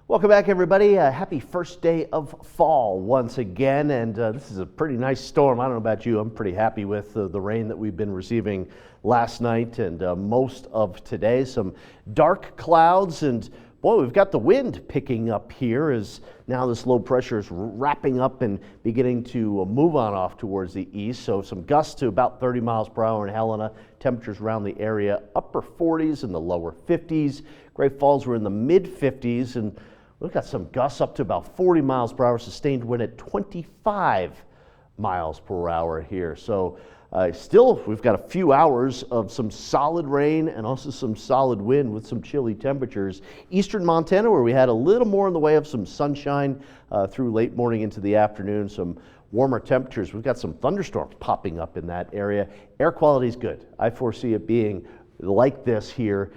Welcome back, everybody. Happy first day of fall once again, and this is a pretty nice storm. I don't know about you, I'm pretty happy with the rain that we've been receiving last night and most of today. Some dark clouds, and boy, we've got the wind picking up here as now this low pressure is wrapping up and beginning to move on off towards the east. So some gusts to about 30 miles per hour in Helena. Temperatures around the area upper 40s and the lower 50s. Great Falls were in the mid 50s, and we've got some gusts up to about 40 miles per hour, sustained wind at 25 miles per hour here. So still, we've got a few hours of some solid rain and also some solid wind with some chilly temperatures. Eastern Montana, where we had a little more in the way of some sunshine through late morning into the afternoon, some warmer temperatures. We've got some thunderstorms popping up in that area. Air quality is good. I foresee it being like this here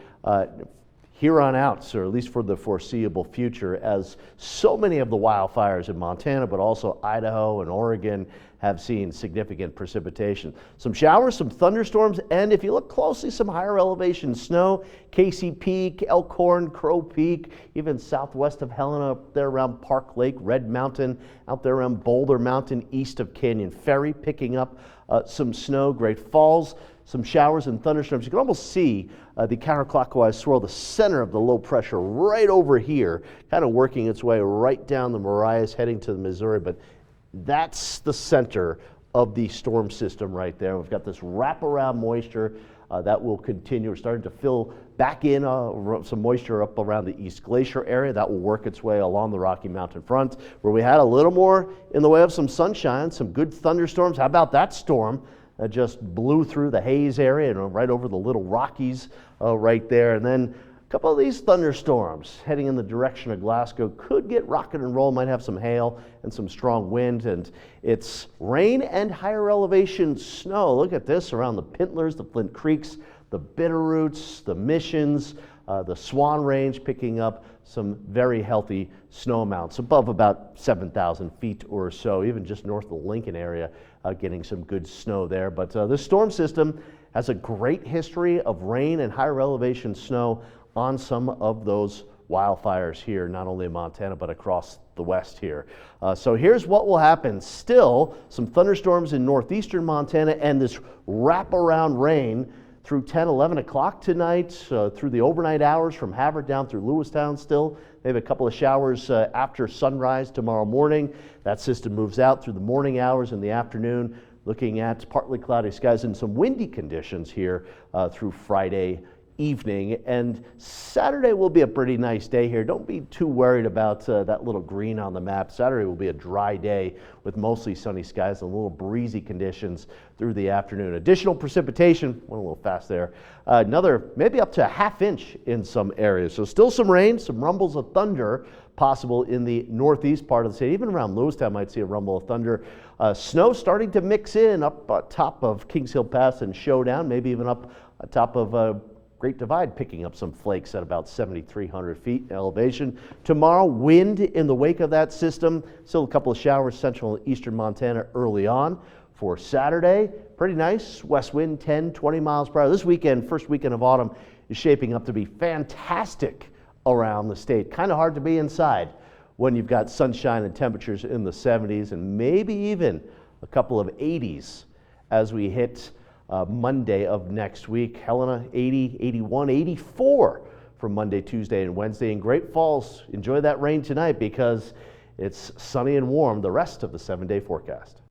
on out, or at least for the foreseeable future, as so many of the wildfires in Montana, but also Idaho and Oregon, have seen significant precipitation. Some showers, some thunderstorms, and if you look closely, some higher elevation snow. Casey Peak, Elkhorn, Crow Peak, even southwest of Helena, up there around Park Lake, Red Mountain, out there around Boulder Mountain, east of Canyon Ferry, picking up some snow. Great Falls, some showers and thunderstorms. You can almost see the counterclockwise swirl, the center of the low pressure right over here, kind of working its way right down the Marias, heading to the Missouri, but that's the center of the storm system right there. We've got this wraparound moisture that will continue. We're starting to fill back in some moisture up around the East Glacier area. That will work its way along the Rocky Mountain front, where we had a little more in the way of some sunshine, some good thunderstorms. How about that storm that just blew through the Hayes area and right over the Little Rockies right there? And then a couple of these thunderstorms heading in the direction of Glasgow could get rocket and roll, might have some hail and some strong wind, and it's rain and higher elevation snow. Look at this around the Pintlers, the Flint Creeks, the Bitterroots, the Missions, the Swan Range, picking up some very healthy snow amounts above about 7,000 feet or so, even just north of the Lincoln area, getting some good snow there. But this storm system has a great history of rain and higher elevation snow on some of those wildfires here, not only in Montana, but across the west here. So here's what will happen. Still, some thunderstorms in northeastern Montana and this wraparound rain through 10, 11 o'clock tonight, through the overnight hours from Havre down through Lewistown still. Maybe a couple of showers after sunrise tomorrow morning. That system moves out through the morning hours and the afternoon, looking at partly cloudy skies and some windy conditions here through Friday evening. And Saturday will be a pretty nice day here. Don't be too worried about that little green on the map. Saturday will be a dry day with mostly sunny skies and a little breezy conditions through the afternoon. Additional precipitation, went a little fast there, another maybe up to a ½ inch in some areas. So still some rain, some rumbles of thunder possible in the northeast part of the state. Even around Lewistown might see a rumble of thunder. Snow starting to mix in up top of Kings Hill Pass and Showdown, maybe even up top of Great Divide, picking up some flakes at about 7,300 feet elevation. Tomorrow, wind in the wake of that system. Still a couple of showers central and eastern Montana early on. For Saturday, pretty nice. West wind 10, 20 miles per hour. This weekend, first weekend of autumn, is shaping up to be fantastic around the state. Kind of hard to be inside when you've got sunshine and temperatures in the 70s and maybe even a couple of 80s as we hit Monday of next week. Helena 80, 81, 84 for Monday, Tuesday, and Wednesday. In Great Falls, enjoy that rain tonight because it's sunny and warm the rest of the 7-day forecast.